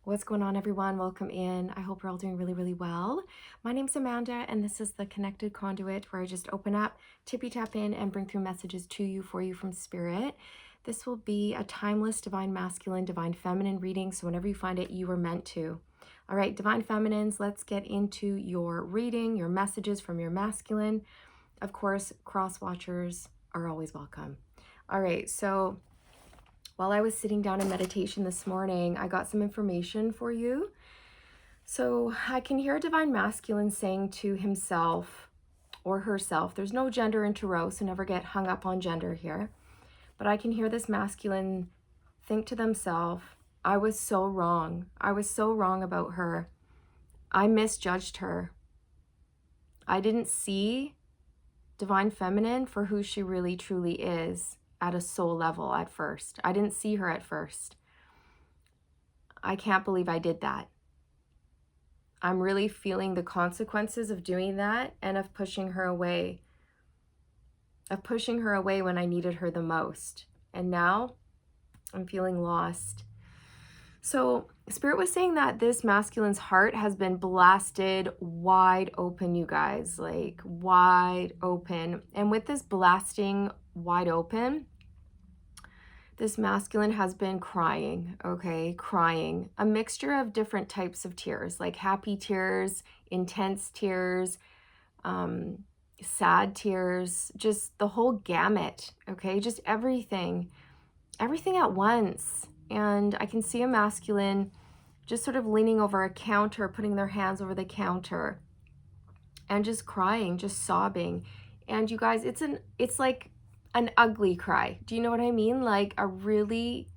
What's going on, everyone? Welcome in. I hope you're all doing really, really well. My name's Amanda, and this is the Connected Conduit, where I just open up, tippy tap in, and bring through messages to you, for you from Spirit. This will be a timeless Divine Masculine, Divine Feminine reading, so whenever you find it, you were meant to. All right, Divine Feminines, let's get into your reading, your messages from your masculine. Of course, cross watchers are always welcome. All right, so while I was sitting down in meditation this morning, I got some information for you. So I can hear a Divine Masculine saying to himself or herself, there's no gender in tarot, so never get hung up on gender here. But I can hear this masculine think to themselves, I was so wrong. I was so wrong about her. I misjudged her. I didn't see Divine Feminine for who she really truly is at a soul level at first. I didn't see her at first. I can't believe I did that. I'm really feeling the consequences of doing that and of pushing her away. Of pushing her away when I needed her the most. And now I'm feeling lost. So Spirit was saying that this masculine's heart has been blasted wide open, you guys, like wide open. And with this blasting wide open, this masculine has been crying, okay? Crying. A mixture of different types of tears, like happy tears, intense tears, sad tears, just the whole gamut, okay? Just everything at once. And I can see a masculine just sort of leaning over a counter, putting their hands over the counter and just crying, just sobbing. And you guys, it's like an ugly cry. Do you know what I mean? Like a really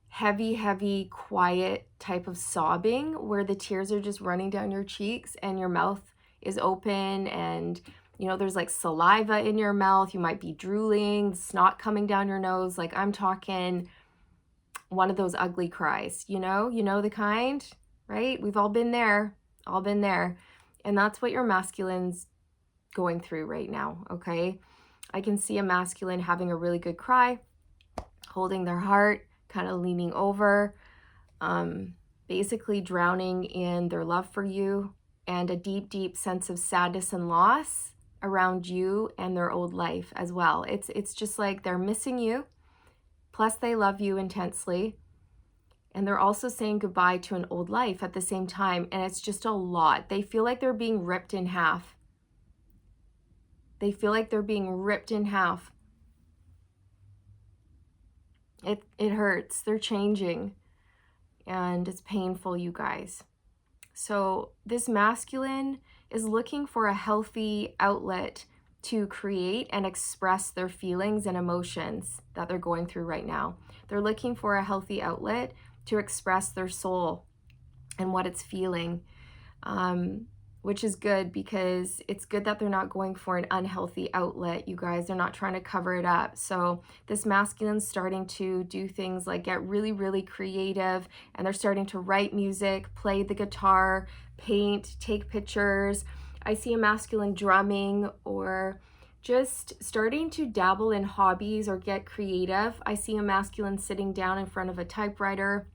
heavy, quiet type of sobbing where the tears are just running down your cheeks and your mouth is open and, you know, there's like saliva in your mouth. You might be drooling, snot coming down your nose. Like I'm talking one of those ugly cries, you know the kind, right? We've all been there, And that's what your masculine's going through right now, okay? I can see a masculine having a really good cry, holding their heart, kind of leaning over, basically drowning in their love for you and a deep sense of sadness and loss around you and their old life as well. It's just like they're missing you, plus they love you intensely, and they're also saying goodbye to an old life at the same time, and it's just a lot. They feel like they're being ripped in half. They feel like they're being ripped in half. It hurts. They're changing. And it's painful, you guys. So this masculine is looking for a healthy outlet to create and express their feelings and emotions that they're going through right now. They're looking for a healthy outlet to express their soul and what it's feeling. Which is good, because it's good that they're not going for an unhealthy outlet, you guys. They're not trying to cover it up. So this masculine's starting to do things like get really creative, and they're starting to write music, play the guitar, paint, take pictures. I see a masculine drumming or just starting to dabble in hobbies or get creative. I see a masculine sitting down in front of a typewriter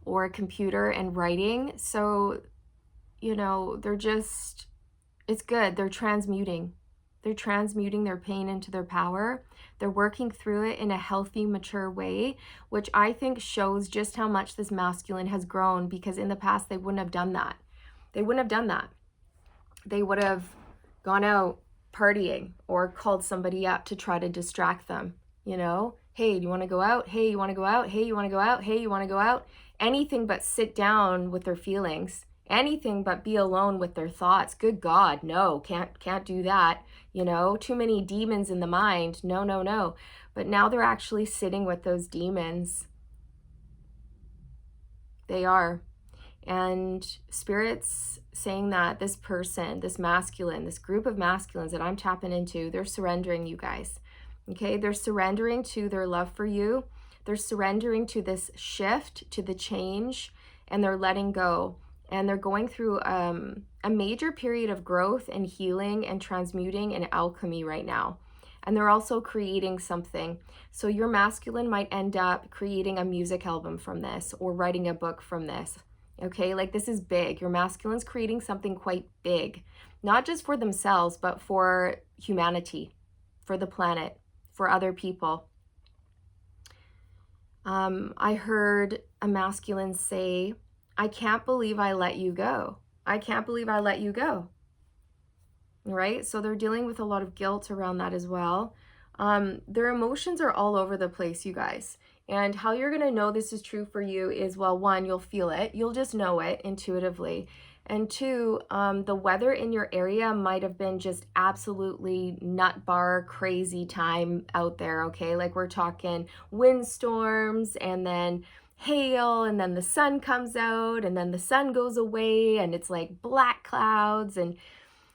or a computer and writing. So you know, it's good. They're transmuting. They're transmuting their pain into their power. They're working through it in a healthy, mature way, which I think shows just how much this masculine has grown, because in the past, they wouldn't have done that. They wouldn't have done that. They would have gone out partying or called somebody up to try to distract them, you know? Hey, do you want to go out? Hey, you want to go out? Hey, you want to go out? Hey, you want to go out? Anything but sit down with their feelings. Anything but be alone with their thoughts. Good God, no, can't do that. You know, too many demons in the mind. No. But now they're actually sitting with those demons. They are. And Spirit's saying that this person, this masculine, this group of masculines that I'm tapping into, they're surrendering, you guys. Okay, they're surrendering to their love for you. They're surrendering to this shift, to the change, and they're letting go. And they're going through a major period of growth and healing and transmuting and alchemy right now. and they're also creating something. So your masculine might end up creating a music album from this or writing a book from this. Okay, like this is big. Your masculine's creating something quite big, not just for themselves, but for humanity, for the planet, for other people. I heard a masculine say, I can't believe I let you go. I can't believe I let you go. Right? So they're dealing with a lot of guilt around that as well. Their emotions are all over the place, you guys. And how you're going to know this is true for you is, well, one, you'll feel it. You'll just know it intuitively. And two, the weather in your area might have been just absolutely nut bar crazy time out there, okay? Like we're talking windstorms and then hail, and then the sun comes out and then the sun goes away and it's like black clouds and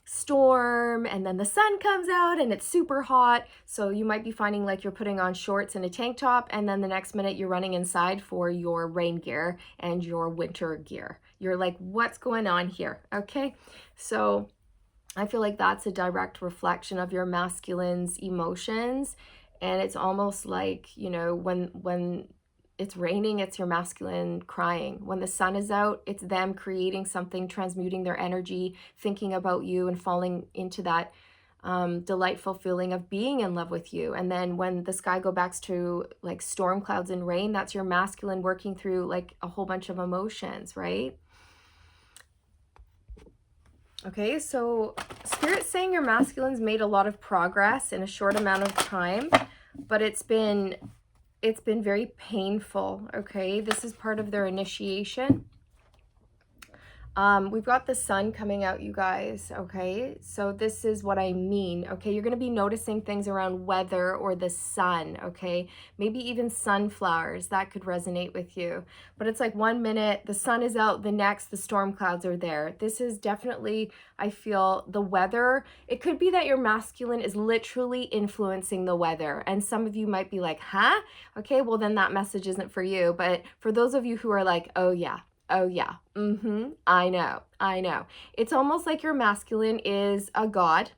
storm, and then the sun comes out and it's super hot. So you might be finding like you're putting on shorts and a tank top, and then the next minute you're running inside for your rain gear and your winter gear. You're like, what's going on here? Okay, so I feel like that's a direct reflection of your masculine's emotions. And it's almost like, you know, when it's raining, it's your masculine crying. When the sun is out, it's them creating something, transmuting their energy, thinking about you and falling into that delightful feeling of being in love with you. And then when the sky goes back to like storm clouds and rain, that's your masculine working through like a whole bunch of emotions, right? Okay, so Spirit's saying your masculine's made a lot of progress in a short amount of time, but it's been very painful, okay? This is part of their initiation. We've got the sun coming out, you guys, okay? So this is what I mean, okay? You're going to be noticing things around weather or the sun, okay? Maybe even sunflowers, that could resonate with you. But it's like 1 minute, the sun is out, the next, the storm clouds are there. This is definitely, I feel, the weather. It could be that your masculine is literally influencing the weather. And some of you might be like, huh? Okay, well then that message isn't for you. But for those of you who are like, oh yeah, I know. It's almost like your masculine is a god.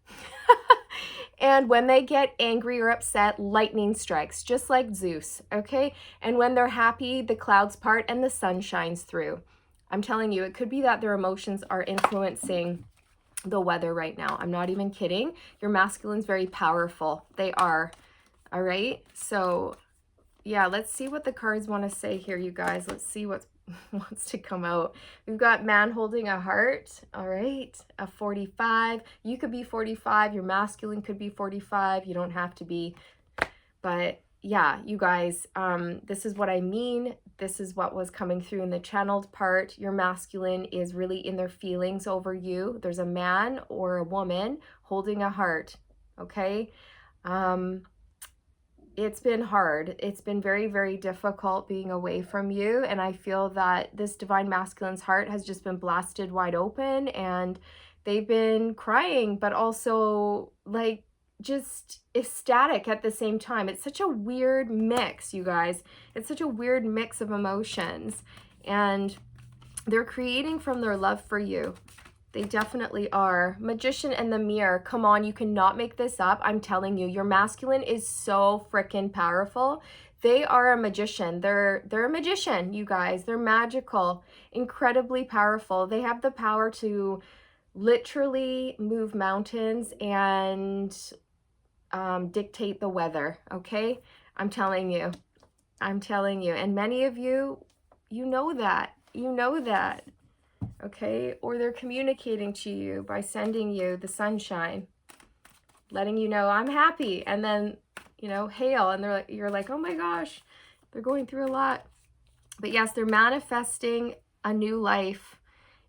And when they get angry or upset, lightning strikes, just like Zeus, okay? And when they're happy, the clouds part and the sun shines through. I'm telling you, it could be that their emotions are influencing the weather right now. I'm not even kidding. Your masculine's very powerful. They are, all right? So yeah, let's see what the cards want to say here, you guys. Let's see what wants to come out. We've got man holding a heart, all right, a 45. You could be 45, your masculine could be 45. You don't have to be, but yeah, you guys, this is what I mean. This is what was coming through in the channeled part. Your masculine is really in their feelings over you. There's a man or a woman holding a heart, okay? It's been hard. It's been very, very difficult being away from you. And I feel that this divine masculine's heart has just been blasted wide open, and they've been crying, but also like just ecstatic at the same time. It's such a weird mix, you guys. It's such a weird mix of emotions. And they're creating from their love for you. They definitely are. Magician and the mirror. Come on, you cannot make this up. I'm telling you, your masculine is so freaking powerful. They are a magician. They're a magician, you guys. They're magical, incredibly powerful. They have the power to literally move mountains and dictate the weather, okay? I'm telling you. I'm telling you. And many of you, you know that. You know that. Okay, or they're communicating to you by sending you the sunshine, letting you know I'm happy, and then, you know, hail, and you're like, oh my gosh, they're going through a lot. But yes, they're manifesting a new life,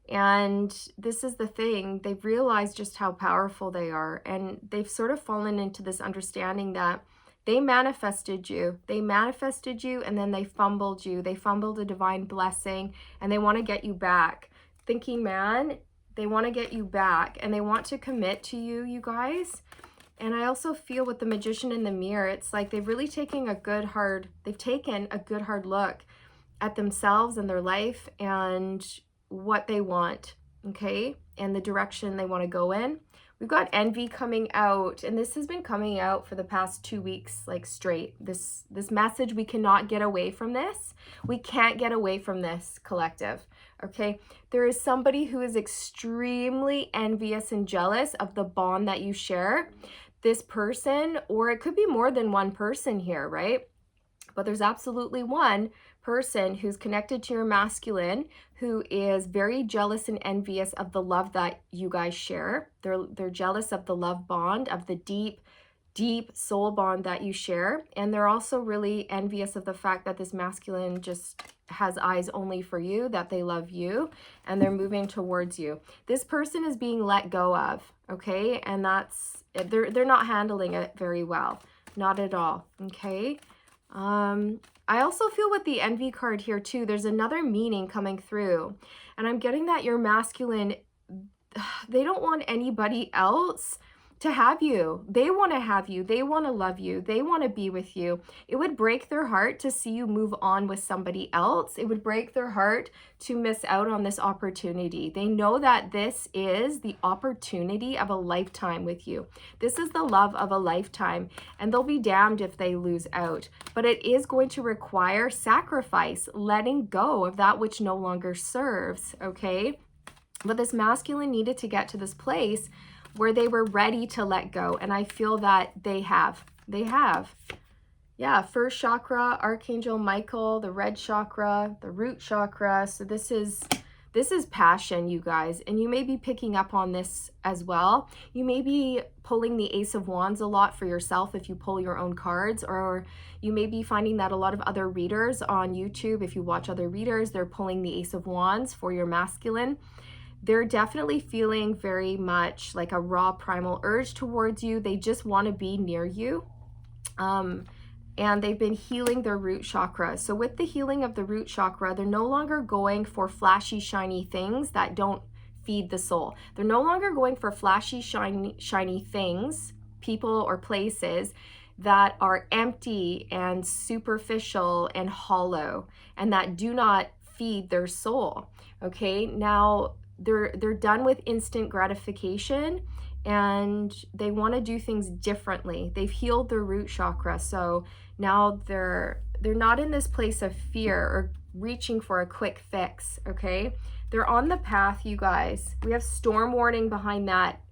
and this is the thing, they've realized just how powerful they are, and they've sort of fallen into this understanding that they manifested you, and then they fumbled you, they fumbled a divine blessing, and they want to get you back. Thinking man, they want to get you back, and they want to commit to you, you guys. And I also feel with the magician in the mirror, it's like they've really taken a good hard look at themselves and their life and what they want, okay, and the direction they want to go in. We've got envy coming out, and this has been coming out for the past 2 weeks, like straight. This message, we cannot get away from this. We can't get away from this, collective, okay? There is somebody who is extremely envious and jealous of the bond that you share. This person, or it could be more than one person here, right? But there's absolutely one person who's connected to your masculine who is very jealous and envious of the love that you guys share. They're jealous of the love bond, of the deep soul bond that you share. And they're also really envious of the fact that this masculine just has eyes only for you, that they love you, and they're moving towards you. This person is being let go of, okay? And they're not handling it very well. Not at all, okay? I also feel with the envy card here too, there's another meaning coming through. And I'm getting that your masculine, they don't want anybody else to have you. They want to have you. They want to love you. They want to be with you. It would break their heart to see you move on with somebody else. It would break their heart to miss out on this opportunity. They know that this is the opportunity of a lifetime with you. This is the love of a lifetime, and they'll be damned if they lose out. But it is going to require sacrifice, letting go of that which no longer serves, okay? But this masculine needed to get to this place where they were ready to let go. And I feel that they have. Yeah, first chakra, Archangel Michael, the red chakra, the root chakra. So this is passion, you guys. And you may be picking up on this as well. You may be pulling the Ace of Wands a lot for yourself if you pull your own cards, or you may be finding that a lot of other readers on YouTube, if you watch other readers, they're pulling the Ace of Wands for your masculine. They're definitely feeling very much like a raw primal urge towards you. They just want to be near you. And they've been healing their root chakra. So with the healing of the root chakra, they're no longer going for flashy, shiny things that don't feed the soul. They're no longer going for flashy, shiny things, people or places that are empty and superficial and hollow and that do not feed their soul. Okay, now they're done with instant gratification and they want to do things differently. They've healed their root chakra, so now they're not in this place of fear or reaching for a quick fix, okay? They're on the path, you guys. We have storm warning behind that.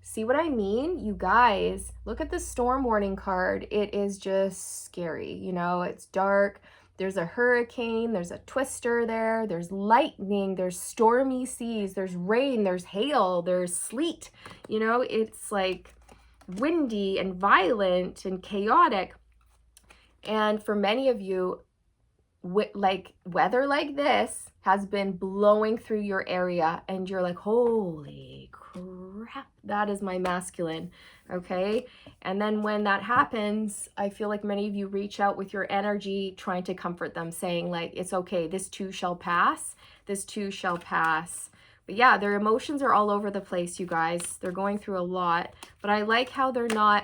See what I mean? You guys, look at the storm warning card. It is just scary, you know, it's dark. There's a hurricane, there's a twister there, there's lightning, there's stormy seas, there's rain, there's hail, there's sleet. You know, it's like windy and violent and chaotic. And for many of you, like weather like this has been blowing through your area and you're like, holy crap, that is my masculine, okay? And then when that happens, I feel like many of you reach out with your energy trying to comfort them, saying like, it's okay, this too shall pass, this too shall pass. But yeah, their emotions are all over the place, you guys. They're going through a lot, but I like how they're no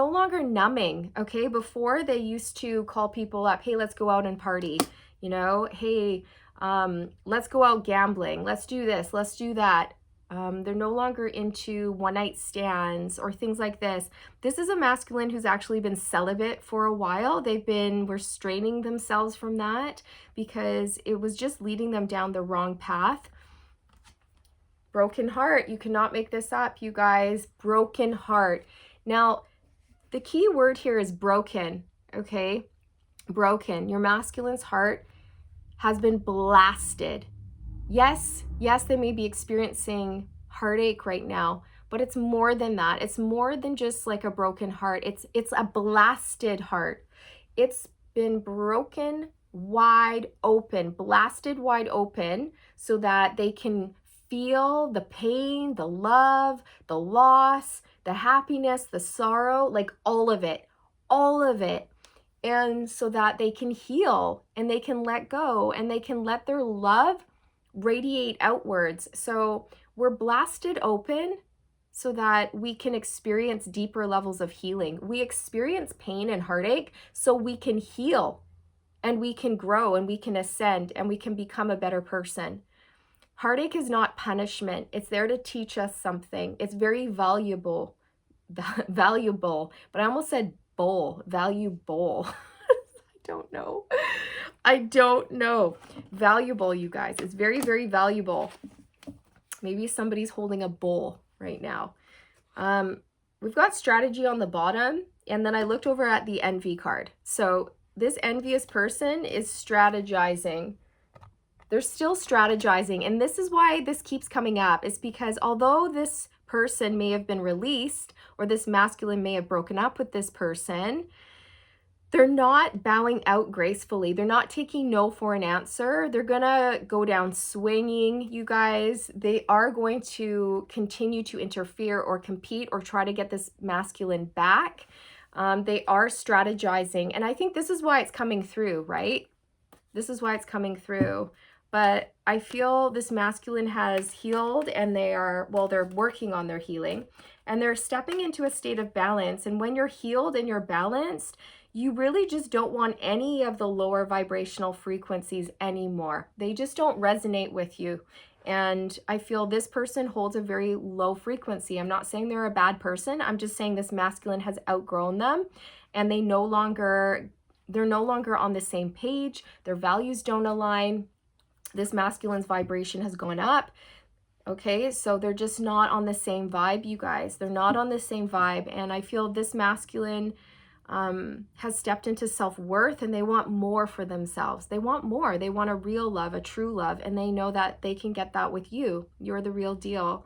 longer numbing, okay? Before they used to call people up, hey, let's go out and party, you know, hey, let's go out gambling, let's do this, let's do that. They're no longer into one-night stands or things like this. This is a masculine who's actually been celibate for a while. They've been restraining themselves from that because it was just leading them down the wrong path. Broken heart. You cannot make this up, you guys. Broken heart. Now, the key word here is broken, okay? Broken. Your masculine's heart has been blasted. Yes, they may be experiencing heartache right now, but it's more than that. It's more than just like a broken heart. It's a blasted heart. It's been broken wide open, blasted wide open, so that they can feel the pain, the love, the loss, the happiness, the sorrow, like all of it. And so that they can heal and they can let go and they can let their love radiate outwards. So we're blasted open so that we can experience deeper levels of healing. We experience pain and heartache so we can heal and we can grow and we can ascend and we can become a better person. Heartache is not punishment. It's there to teach us something. It's very valuable. Valuable. But I almost said bowl. Valuable. I don't know. I don't know. Valuable, you guys. It's very, very valuable. Maybe somebody's holding a bowl right now. We've got strategy on the bottom. And then I looked over at the envy card. So this envious person is strategizing. They're still strategizing. And this is why this keeps coming up. It's because although this person may have been released, or this masculine may have broken up with this person, they're not bowing out gracefully. They're not taking no for an answer. They're gonna go down swinging, you guys. They are going to continue to interfere or compete or try to get this masculine back. They are strategizing. And I think this is why it's coming through, right? This is why it's coming through. But I feel this masculine has healed, and they're working on their healing, and they're stepping into a state of balance. And when you're healed and you're balanced, you really just don't want any of the lower vibrational frequencies anymore. They just don't resonate with you. And I feel this person holds a very low frequency. I'm not saying they're a bad person. I'm just saying this masculine has outgrown them, and they're no longer on the same page. Their values don't align. This masculine's vibration has gone up. Okay, so they're just not on the same vibe, you guys. They're not on the same vibe. And I feel this masculine has stepped into self-worth, and they want more for themselves. They want more. They want a real love, a true love, and they know that they can get that with you. You're the real deal.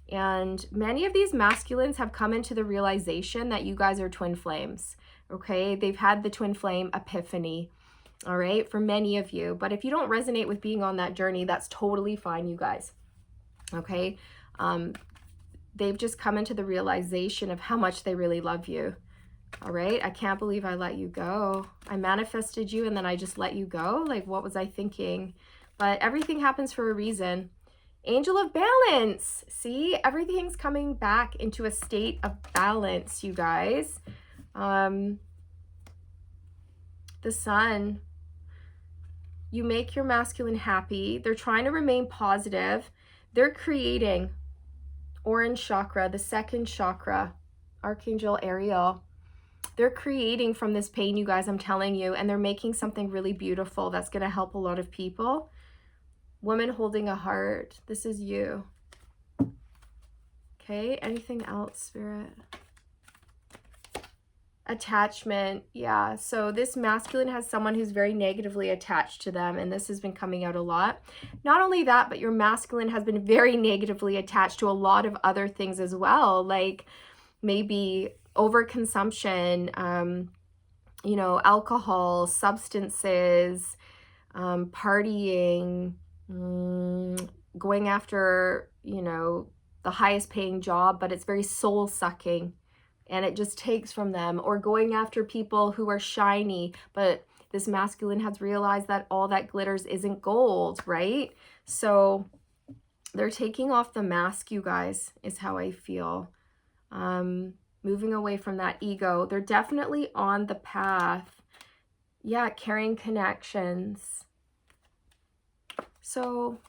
And many of these masculines have come into the realization that you guys are twin flames. Okay, they've had the twin flame epiphany. All right, for many of you. But if you don't resonate with being on that journey, that's totally fine, you guys. Okay, they've just come into the realization of how much they really love you. All right, I can't believe I let you go. I manifested you and then I just let you go. Like, what was I thinking? But everything happens for a reason. Angel of balance. See, everything's coming back into a state of balance, you guys. The sun. You make your masculine happy. They're trying to remain positive. They're creating. Orange chakra, the second chakra. Archangel Ariel. They're creating from this pain, you guys, I'm telling you, and they're making something really beautiful that's going to help a lot of people. Woman holding a heart. This is you. Okay, anything else, Spirit? Attachment. Yeah, so this masculine has someone who's very negatively attached to them, and this has been coming out a lot. Not only that, but your masculine has been very negatively attached to a lot of other things as well, like maybe overconsumption, you know, alcohol, substances, partying, going after, you know, the highest paying job, but it's very soul sucking and it just takes from them, or going after people who are shiny, but this masculine has realized that all that glitters isn't gold, right? So they're taking off the mask, you guys, is how I feel. Moving away from that ego. They're definitely on the path. Yeah, carrying connections. So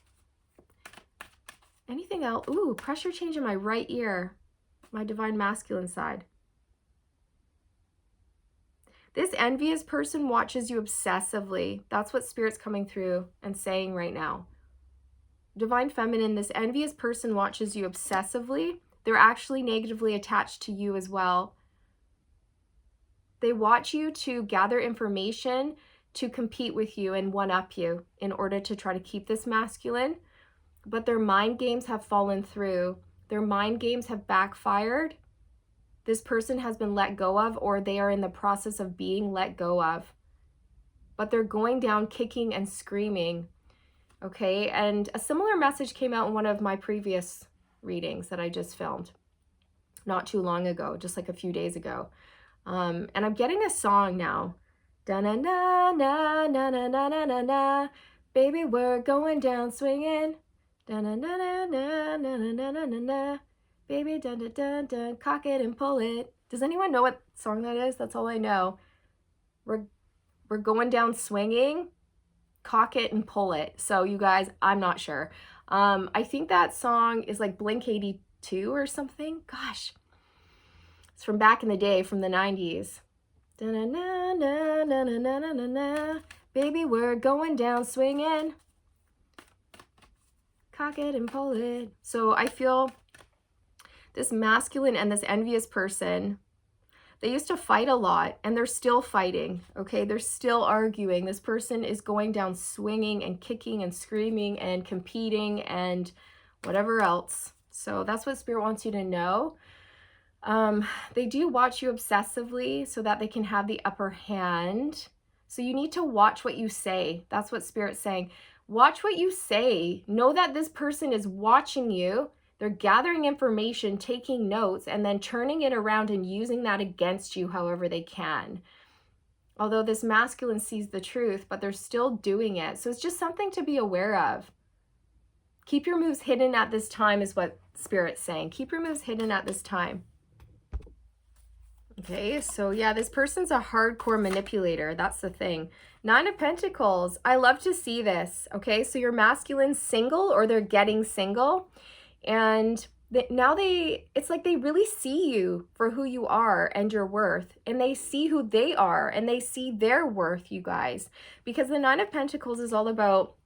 anything else? Ooh, pressure change in my right ear. My divine masculine side. This envious person watches you obsessively. That's what Spirit's coming through and saying right now. Divine feminine, this envious person watches you obsessively. They're actually negatively attached to you as well. They watch you to gather information to compete with you and one-up you in order to try to keep this masculine. But their mind games have fallen through. Their mind games have backfired. This person has been let go of, or they are in the process of being let go of. But they're going down kicking and screaming. Okay, and a similar message came out in one of my previous readings that I just filmed not too long ago, just like a few days ago. And I'm getting a song now. Da-na-na-na-na-na-na-na-na-na. Baby, we're going down swinging. Da-na-na-na-na-na-na-na-na-na. Baby, dun-dun-dun-dun, cock it and pull it. Does anyone know what song that is? That's all I know. We're going down swinging. Cock it and pull it. So you guys, I'm not sure. I think that song is like Blink 82 or something. Gosh, it's from back in the day, from the 90s. Da-na-na-na-na-na-na-na-na. Baby, we're going down swinging. Cock it and pull it. So I feel this masculine and this envious person, they used to fight a lot, and they're still fighting, okay? They're still arguing. This person is going down swinging and kicking and screaming and competing and whatever else. So that's what Spirit wants you to know. They do watch you obsessively so that they can have the upper hand. So you need to watch what you say. That's what Spirit's saying. Watch what you say. Know that this person is watching you. They're gathering information, taking notes, and then turning it around and using that against you however they can. Although this masculine sees the truth, but they're still doing it. So it's just something to be aware of. Keep your moves hidden at this time is what Spirit's saying. Keep your moves hidden at this time. Okay, so yeah, this person's a hardcore manipulator. That's the thing. 9 of Pentacles. I love to see this. Okay, so your masculine's single or they're getting single. And now it's like they really see you for who you are and your worth. And they see who they are and they see their worth, you guys. Because the 9 of Pentacles is all about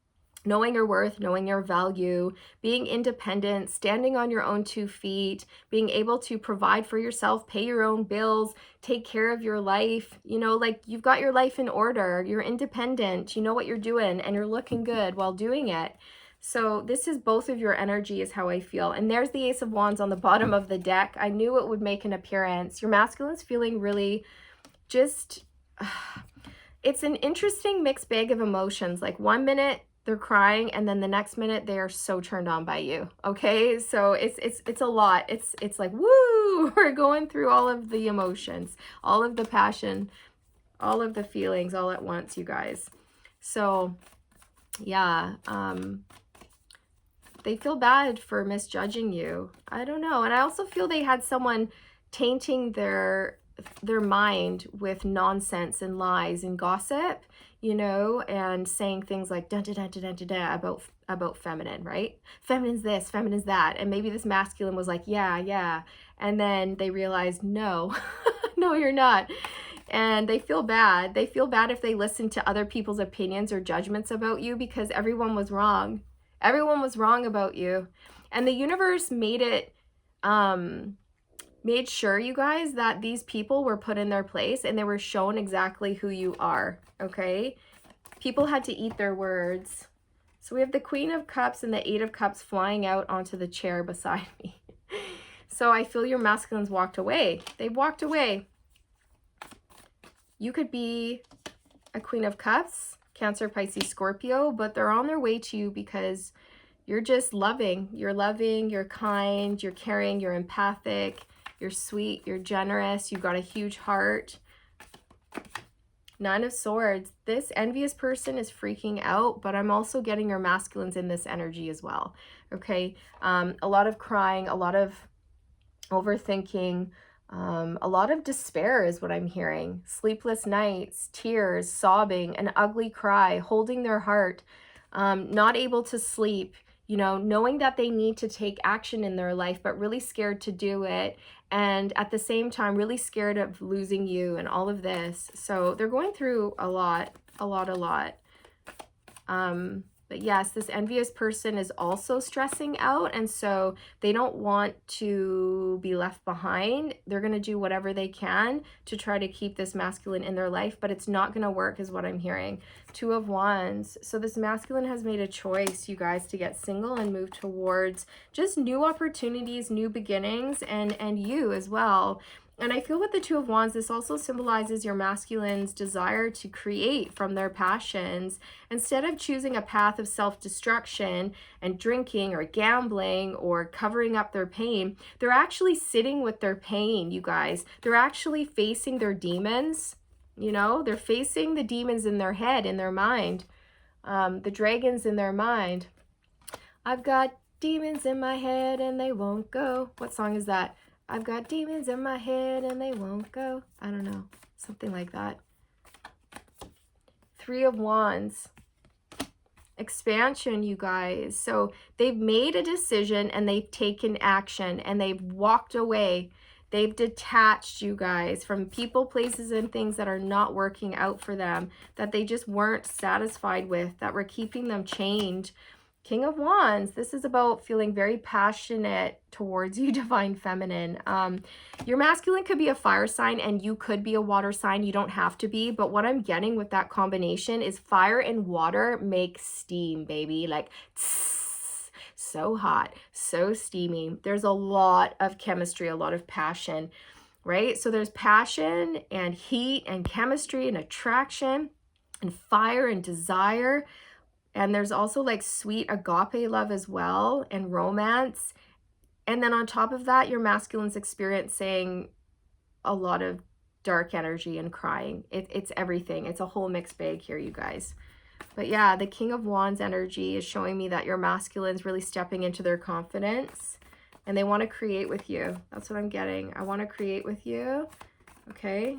knowing your worth, knowing your value, being independent, standing on your own 2 feet, being able to provide for yourself, pay your own bills, take care of your life. You know, like you've got your life in order, you're independent, you know what you're doing, and you're looking good while doing it. So this is both of your energy is how I feel. And there's the Ace of Wands on the bottom of the deck. I knew it would make an appearance. Your masculine's feeling really just, it's an interesting mixed bag of emotions. Like 1 minute they're crying and then the next minute they are so turned on by you. Okay, so it's a lot. It's like, woo, we're going through all of the emotions, all of the passion, all of the feelings all at once, you guys. So yeah, they feel bad for misjudging you. I don't know. And I also feel they had someone tainting their mind with nonsense and lies and gossip, you know, and saying things like da da da da da da about feminine, right? Feminine's this, feminine's that. And maybe this masculine was like, yeah. And then they realized, no, no, you're not. And they feel bad. They feel bad if they listen to other people's opinions or judgments about you because everyone was wrong. Everyone was wrong about you. And the universe made it, made sure, you guys, that these people were put in their place and they were shown exactly who you are, okay? People had to eat their words. So we have the Queen of Cups and the 8 of Cups flying out onto the chair beside me. So I feel your masculines walked away. They walked away. You could be a Queen of Cups, Cancer, Pisces, Scorpio, but they're on their way to you because you're just loving. You're loving, you're kind, you're caring, you're empathic, you're sweet, you're generous, you've got a huge heart. 9 of Swords. This envious person is freaking out, but I'm also getting your masculines in this energy as well, okay? A lot of crying, a lot of overthinking, a lot of despair is what I'm hearing. Sleepless nights, tears, sobbing, an ugly cry, holding their heart, not able to sleep, you know, knowing that they need to take action in their life, but really scared to do it. And at the same time, really scared of losing you and all of this. So they're going through a lot. But yes, this envious person is also stressing out, and so they don't want to be left behind. They're going to do whatever they can to try to keep this masculine in their life, but it's not going to work is what I'm hearing. 2 of Wands. So this masculine has made a choice, you guys, to get single and move towards just new opportunities, new beginnings, and you as well. And I feel with the 2 of Wands, this also symbolizes your masculine's desire to create from their passions. Instead of choosing a path of self-destruction and drinking or gambling or covering up their pain, they're actually sitting with their pain, you guys. They're actually facing their demons, you know? They're facing the demons in their head, in their mind, the dragons in their mind. I've got demons in my head and they won't go. What song is that? I've got demons in my head and they won't go. I don't know. Something like that. 3 of Wands. Expansion, you guys. So they've made a decision and they've taken action and they've walked away. They've detached, you guys, from people, places, and things that are not working out for them, that they just weren't satisfied with, that were keeping them chained. King of Wands, this is about feeling very passionate towards you, Divine Feminine. Your masculine could be a fire sign and you could be a water sign. You don't have to be, but what I'm getting with that combination is fire and water make steam, baby. Like, tss, so hot, so steamy. There's a lot of chemistry, a lot of passion, right? So there's passion and heat and chemistry and attraction and fire and desire. And there's also like sweet agape love as well, and romance. And then on top of that, your masculine's experiencing a lot of dark energy and crying. It's everything. It's a whole mixed bag here, you guys. But yeah, the King of Wands energy is showing me that your masculine's really stepping into their confidence and they want to create with you. That's what I'm getting. I want to create with you. Okay.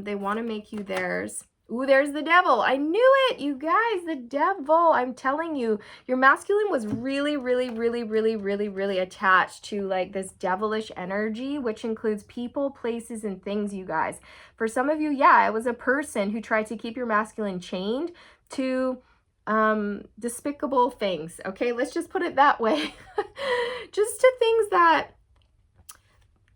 They want to make you theirs. Ooh, there's the devil. I knew it, you guys, the devil. I'm telling you, your masculine was really, really, really, really, really, really attached to like this devilish energy, which includes people, places, and things, you guys. For some of you, yeah, it was a person who tried to keep your masculine chained to despicable things. Okay, let's just put it that way. Just to things that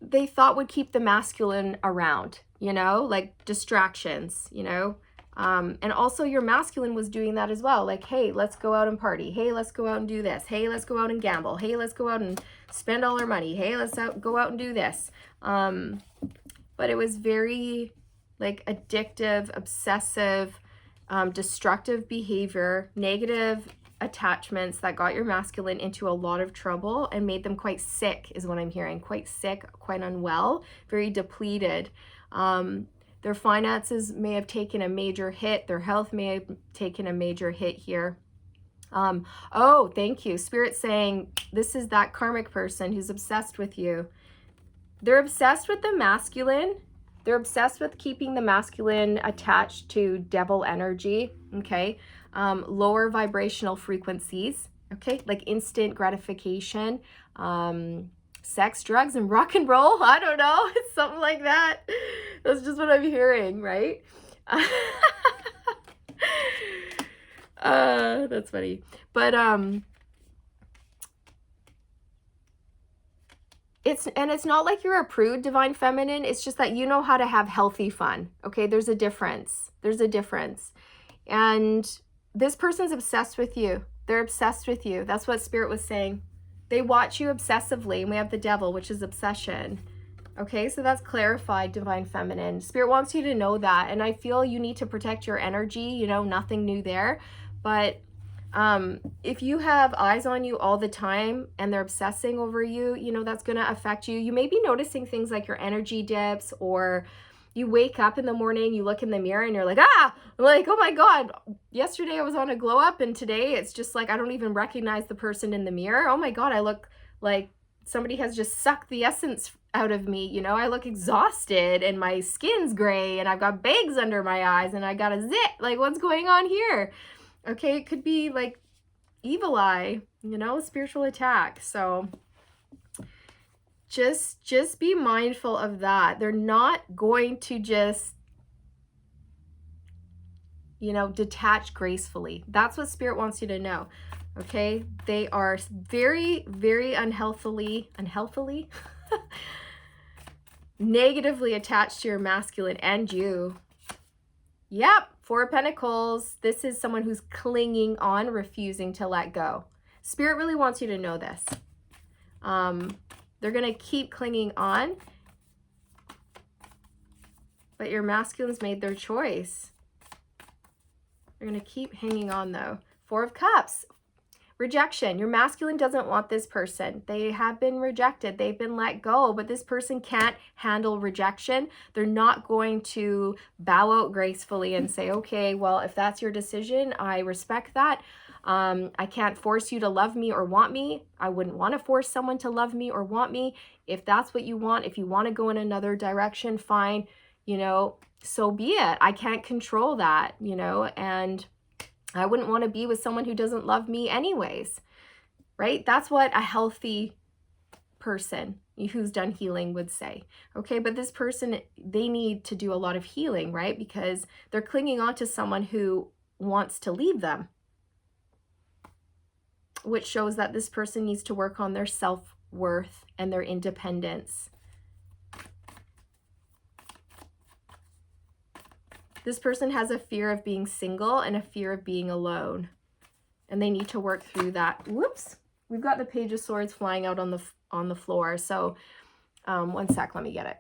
they thought would keep the masculine around, you know, like distractions, you know. And also your masculine was doing that as well. Like, hey, let's go out and party. Hey, let's go out and do this. Hey, let's go out and gamble. Hey, let's go out and spend all our money. Hey, let's go out and do this. But it was very like addictive, obsessive, destructive behavior, negative attachments that got your masculine into a lot of trouble and made them quite sick, is what I'm hearing. Quite sick, quite unwell, very depleted. Their finances may have taken a major hit. Their health may have taken a major hit here. Oh, thank you. Spirit saying this is that karmic person who's obsessed with you. They're obsessed with the masculine. They're obsessed with keeping the masculine attached to devil energy, okay? Lower vibrational frequencies, okay? Like instant gratification, sex, drugs, and rock and roll. I don't know. It's something like that. That's just what I'm hearing, right? That's funny. But it's not like you're a prude, Divine Feminine. It's just that you know how to have healthy fun. Okay, there's a difference. There's a difference. And this person's obsessed with you. They're obsessed with you. That's what Spirit was saying. They watch you obsessively, and we have the devil, which is obsession. Okay, so that's clarified, Divine Feminine. Spirit wants you to know that, and I feel you need to protect your energy, you know, nothing new there. But if you have eyes on you all the time and they're obsessing over you, you know, that's going to affect you. You may be noticing things like your energy dips, or you wake up in the morning, you look in the mirror and you're like, like, oh my God, yesterday I was on a glow up and today it's just like, I don't even recognize the person in the mirror. Oh my God, I look like somebody has just sucked the essence out of me. You know, I look exhausted and my skin's gray and I've got bags under my eyes and I got a zit. Like, what's going on here? Okay, it could be like evil eye, you know, spiritual attack. So just be mindful of that. They're not going to just, you know, detach gracefully. That's what Spirit wants you to know. Okay, they are very, very unhealthily negatively attached to your masculine and you. Yep, Four of Pentacles. This is someone who's clinging on, refusing to let go. Spirit really wants you to know this. They're going to keep clinging on, but your masculine's made their choice. They're going to keep hanging on though. Four of Cups. Rejection. Your masculine doesn't want this person. They have been rejected. They've been let go, but this person can't handle rejection. They're not going to bow out gracefully and say, okay, well, if that's your decision, I respect that. I can't force you to love me or want me. I wouldn't want to force someone to love me or want me. If that's what you want, if you want to go in another direction, fine, you know, so be it. I can't control that, you know, and I wouldn't want to be with someone who doesn't love me anyways, right? That's what a healthy person who's done healing would say. Okay, but this person, they need to do a lot of healing, right? Because they're clinging on to someone who wants to leave them, which shows that this person needs to work on their self-worth and their independence. This person has a fear of being single and a fear of being alone, and they need to work through that. Whoops, we've got the Page of Swords flying out on the floor. So one sec, let me get it.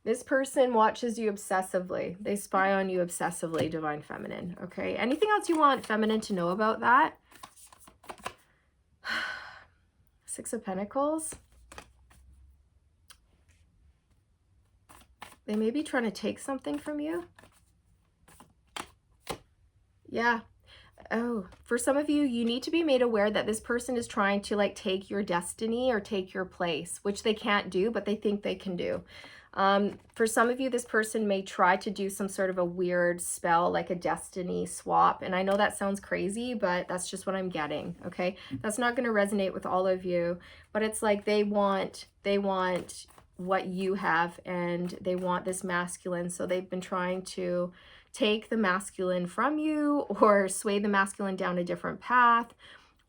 This person watches you obsessively. They spy on you obsessively, Divine Feminine. Okay, anything else you want Feminine to know about that? Six of Pentacles. They may be trying to take something from you. Yeah. Oh, for some of you, you need to be made aware that this person is trying to like take your destiny or take your place, which they can't do, but they think they can do. For some of you, this person may try to do some sort of a weird spell, like a destiny swap. And I know that sounds crazy, but that's just what I'm getting. Okay. That's not going to resonate with all of you, but it's like they want what you have, and they want this masculine. So they've been trying to take the masculine from you, or sway the masculine down a different path,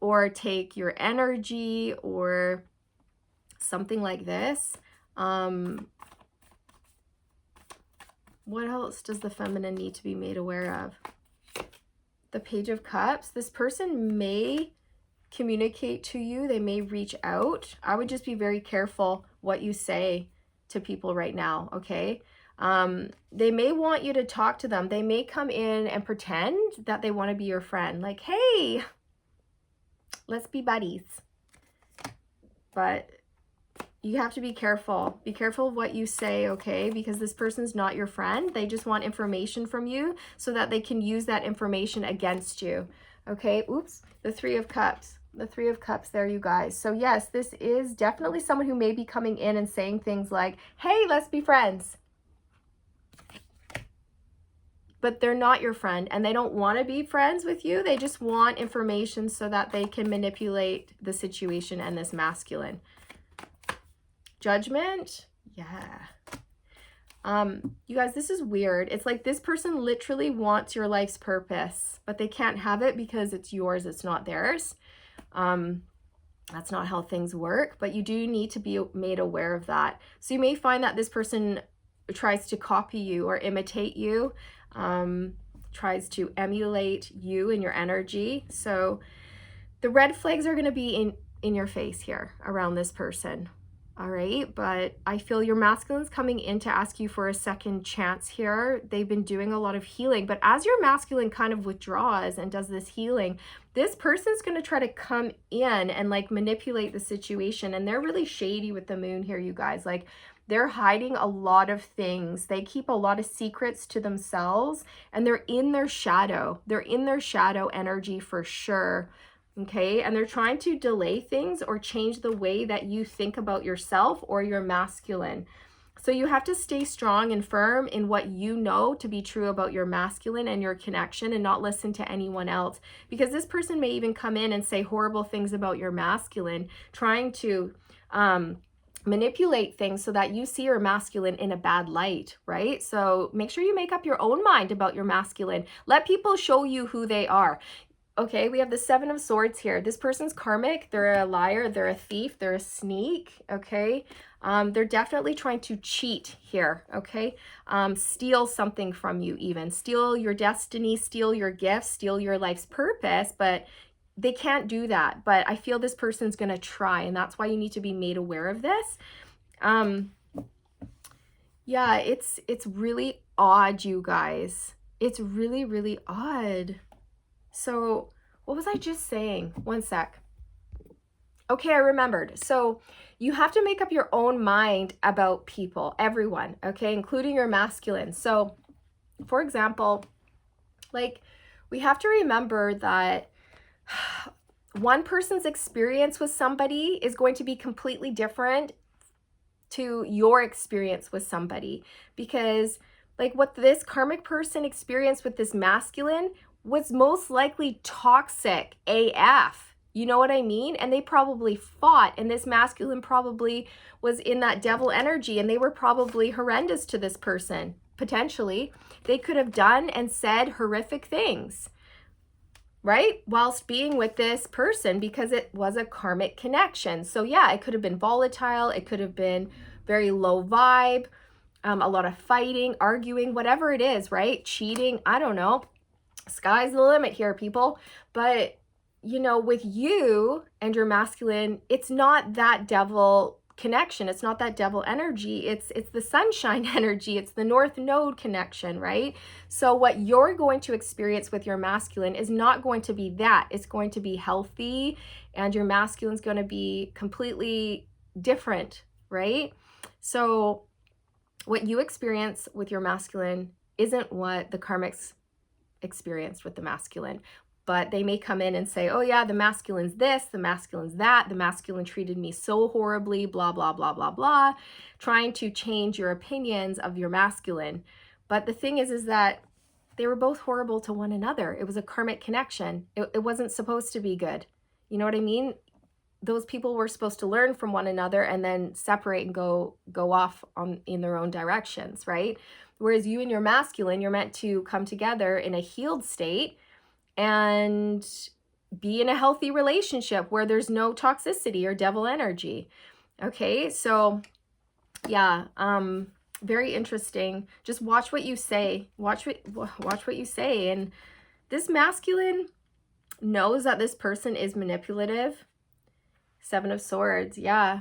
or take your energy, or something like this. What else does the feminine need to be made aware of? The Page of Cups. This person may communicate to you. They may reach out. I would just be very careful what you say to people right now, okay? They may want you to talk to them. They may come in and pretend that they want to be your friend. Like, hey, let's be buddies. But you have to be careful. Be careful of what you say, okay? Because this person's not your friend. They just want information from you so that they can use that information against you, okay? Oops, the Three of Cups. The Three of Cups there, you guys. So yes, this is definitely someone who may be coming in and saying things like, hey, let's be friends. But they're not your friend, and they don't want to be friends with you. They just want information so that they can manipulate the situation and this masculine. Judgment. Yeah. You guys, this is weird. It's like this person literally wants your life's purpose, but they can't have it because it's yours. It's not theirs. That's not how things work, but you do need to be made aware of that. So you may find that this person tries to copy you or imitate you, tries to emulate you and your energy. So the red flags are going to be in your face here around this person. All right, but I feel your masculine's coming in to ask you for a second chance here. They've been doing a lot of healing, but as your masculine kind of withdraws and does this healing, this person's going to try to come in and like manipulate the situation. And they're really shady with the moon here, you guys. Like, they're hiding a lot of things. They keep a lot of secrets to themselves, and they're in their shadow. They're in their shadow energy for sure. Okay, and they're trying to delay things or change the way that you think about yourself or your masculine. So you have to stay strong and firm in what you know to be true about your masculine and your connection, and not listen to anyone else, because this person may even come in and say horrible things about your masculine, trying to manipulate things so that you see your masculine in a bad light, right? So make sure you make up your own mind about your masculine. Let people show you who they are. Okay, we have the Seven of Swords here. This person's karmic. They're a liar. They're a thief. They're a sneak. Okay, they're definitely trying to cheat here. Okay, steal something from you, even steal your destiny, steal your gifts, steal your life's purpose. But they can't do that. But I feel this person's gonna try, and that's why you need to be made aware of this. Yeah, it's really odd, you guys. It's really, really odd. So what was I just saying? One sec. Okay, I remembered. So you have to make up your own mind about people, everyone, okay, including your masculine. So for example, like, we have to remember that one person's experience with somebody is going to be completely different to your experience with somebody, because like what this karmic person experienced with this masculine was most likely toxic AF. You know what I mean? And they probably fought, and this masculine probably was in that devil energy, and they were probably horrendous to this person, potentially. They could have done and said horrific things, right? Whilst being with this person, because it was a karmic connection. So yeah, it could have been volatile. It could have been very low vibe, a lot of fighting, arguing, whatever it is, right? Cheating, I don't know. Sky's the limit here, people. But you know, with you and your masculine, it's not that devil connection. It's not that devil energy. It's the sunshine energy. It's the North Node connection, right? So what you're going to experience with your masculine is not going to be that. It's going to be healthy, and your masculine's going to be completely different, right? So what you experience with your masculine isn't what the karmics experienced with the masculine. But they may come in and say, oh yeah, the masculine's this, the masculine's that, the masculine treated me so horribly, blah, blah, blah, blah, blah, trying to change your opinions of your masculine. But the thing is that they were both horrible to one another. It was a karmic connection. It wasn't supposed to be good. You know what I mean? Those people were supposed to learn from one another and then separate and go off in their own directions, right? Whereas you and your masculine, you're meant to come together in a healed state and be in a healthy relationship where there's no toxicity or devil energy. Okay, so yeah, very interesting. Just watch what you say. Watch what you say. And this masculine knows that this person is manipulative. 7 of Swords, yeah.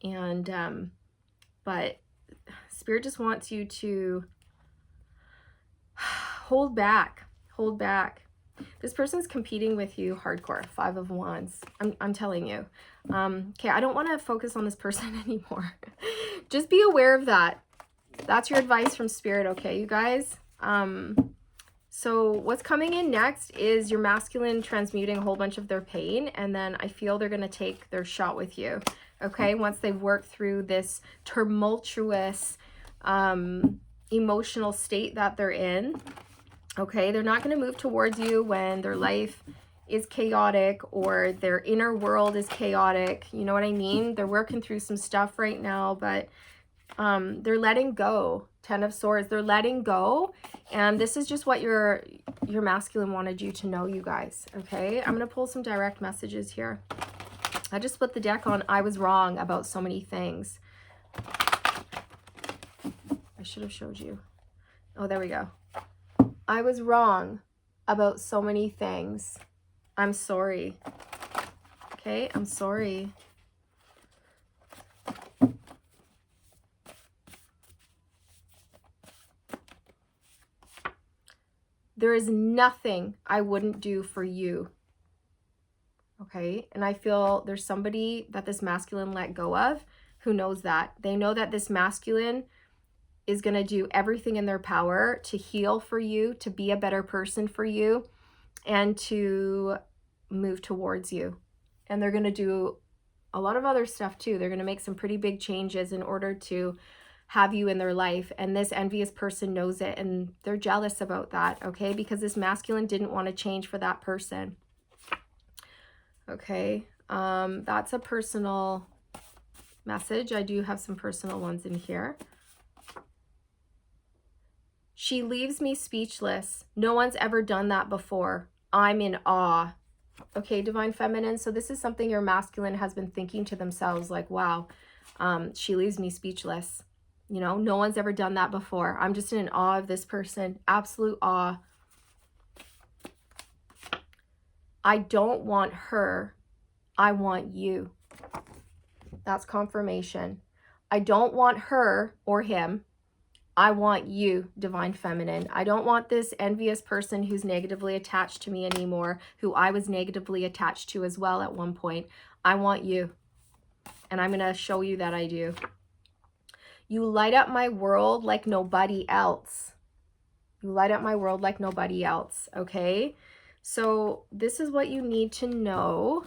And but Spirit just wants you to hold back. Hold back. This person's competing with you hardcore. 5 of Wands. I'm telling you. Okay, I don't want to focus on this person anymore. Just be aware of that. That's your advice from Spirit, okay, you guys? So what's coming in next is your masculine transmuting a whole bunch of their pain, and then I feel they're going to take their shot with you, okay? Once they've worked through this tumultuous emotional state that they're in. Okay, they're not going to move towards you when their life is chaotic or their inner world is chaotic. You know what I mean? They're working through some stuff right now, but they're letting go. 10 of Swords, they're letting go. And this is just what your masculine wanted you to know, you guys. Okay, I'm going to pull some direct messages here. I just put the deck on I was wrong about so many things. I should have showed you. Oh, there we go. I was wrong about so many things. I'm sorry. Okay, I'm sorry. There is nothing I wouldn't do for you. Okay, and I feel there's somebody that this masculine let go of who knows that. They know that this masculine is going to do everything in their power to heal for you, to be a better person for you, and to move towards you. And they're going to do a lot of other stuff too. They're going to make some pretty big changes in order to have you in their life. And this envious person knows it, and they're jealous about that, okay? Because this masculine didn't want to change for that person. Okay, that's a personal message. I do have some personal ones in here. She leaves me speechless. No one's ever done that before. I'm in awe. Okay, Divine Feminine. So this is something your masculine has been thinking to themselves, like, wow, she leaves me speechless. You know, no one's ever done that before. I'm just in awe of this person. Absolute awe. I don't want her. I want you. That's confirmation. I don't want her or him. I want you, Divine Feminine. I don't want this envious person who's negatively attached to me anymore, who I was negatively attached to as well at one point. I want you. And I'm going to show you that I do. You light up my world like nobody else. You light up my world like nobody else, okay? So this is what you need to know.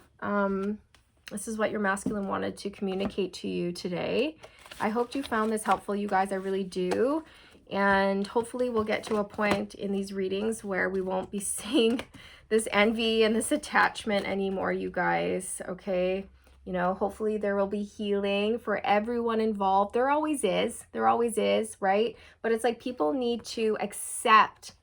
This is what your masculine wanted to communicate to you today. I hope you found this helpful, you guys. I really do. And hopefully we'll get to a point in these readings where we won't be seeing this envy and this attachment anymore, you guys, okay? You know, hopefully there will be healing for everyone involved. There always is, right? But it's like people need to accept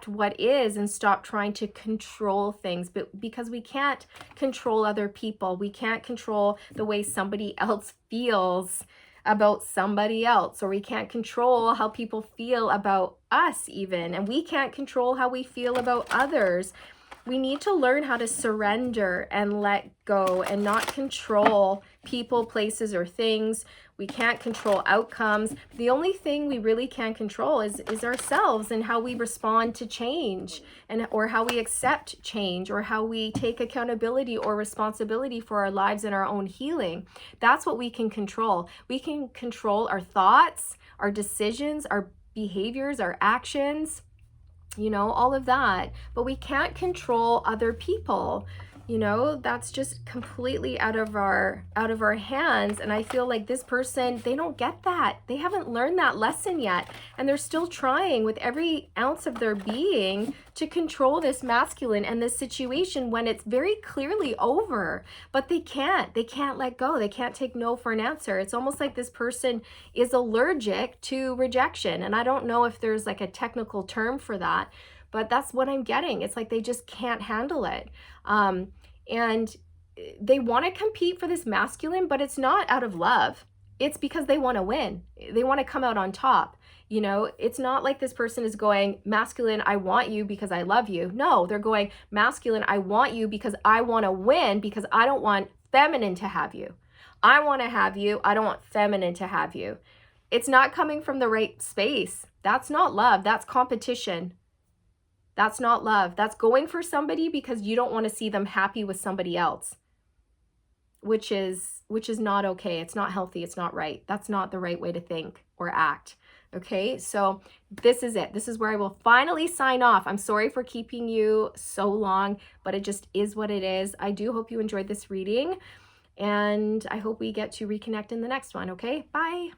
what is and stop trying to control things, but because we can't control other people. We can't control the way somebody else feels about somebody else, or we can't control how people feel about us even, and we can't control how we feel about others. We need to learn how to surrender and let go and not control people, places, or things. We can't control outcomes. The only thing we really can control is ourselves and how we respond to change, and or how we accept change, or how we take accountability or responsibility for our lives and our own healing. That's what we can control. We can control our thoughts, our decisions, our behaviors, our actions, you know, all of that, but we can't control other people. You know, that's just completely out of our hands. And I feel like this person, they don't get that. They haven't learned that lesson yet, and they're still trying with every ounce of their being to control this masculine and this situation when it's very clearly over. But they can't let go. They can't take no for an answer. It's almost like this person is allergic to rejection, and I don't know if there's like a technical term for that, but that's what I'm getting. It's like they just can't handle it. And they want to compete for this masculine, but it's not out of love. It's because they want to win. They want to come out on top. You know, it's not like this person is going, masculine, I want you because I love you. No, they're going, masculine, I want you because I want to win, because I don't want feminine to have you. I want to have you. I don't want feminine to have you. It's not coming from the right space. That's not love. That's competition. That's not love. That's going for somebody because you don't want to see them happy with somebody else, which is not okay. It's not healthy. It's not right. That's not the right way to think or act. Okay, so this is it. This is where I will finally sign off. I'm sorry for keeping you so long, but it just is what it is. I do hope you enjoyed this reading, and I hope we get to reconnect in the next one. Okay, bye.